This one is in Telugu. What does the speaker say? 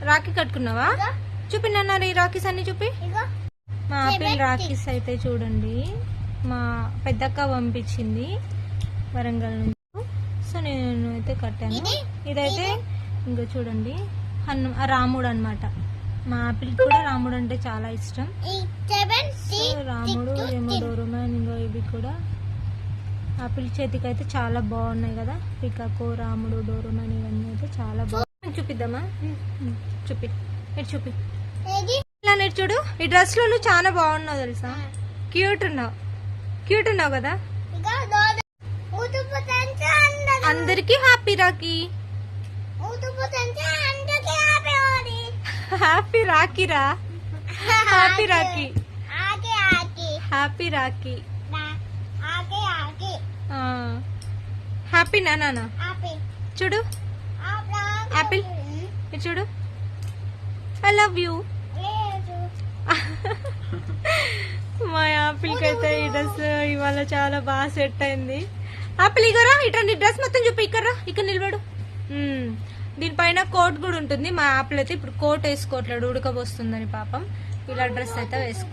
రాఖీ కట్టుకున్నావా? చూపి నాన్న ఈ రాఖీస్ అన్ని చూపి. మా ఆపిల్ రాఖీస్ అయితే చూడండి మా పెద్దక్క పంపించింది వరంగల్ నుంచి. సో నేను అయితే కట్టాను. ఇదైతే ఇంకా చూడండి రాముడు అన్నమాట. మా ఆపిల్ కూడా రాముడు అంటే చాలా ఇష్టం. రాముడు డోరేమాన్ ఇంకా ఇవి కూడా ఆపిల్ చేతికి అయితే చాలా బాగున్నాయి కదా. పికాకో, రాముడు, డోరేమాన్ ఇవన్నీ అయితే చాలా బాగున్నాయి. చూపిద్దామా? చూపి ఇటు చూపి. ఇలా నేర్చు చూడు. ఈ డ్రెస్ లో నువ్వు చాలా బాగున్నావు తెలుసా. క్యూట్ ఉన్నావు కదా. అందరికి హ్యాపీ రాఖీ. హ్యాపీ రాఖీరా. Happy Rakhi. Happy Rakhi. Happy నానా చూడు. యాపిల్ ఇది చూడు. I love you. మా యాపిల్కి అయితే ఈ డ్రెస్ ఇవాళ చాలా బాగా సెట్ అయింది. యాపిల్ ఇగరా ఇట్లా నీ డ్రెస్ మొత్తం చూపి. ఇక్కడ నిలబడు. దీనిపైన కోట్ కూడా ఉంటుంది. మా యాపిల్ అయితే ఇప్పుడు కోట్ వేసుకోవట్లేడు, ఉడకబోస్తుందని పాపం. ఇలా డ్రెస్ అయితే వేసుకో.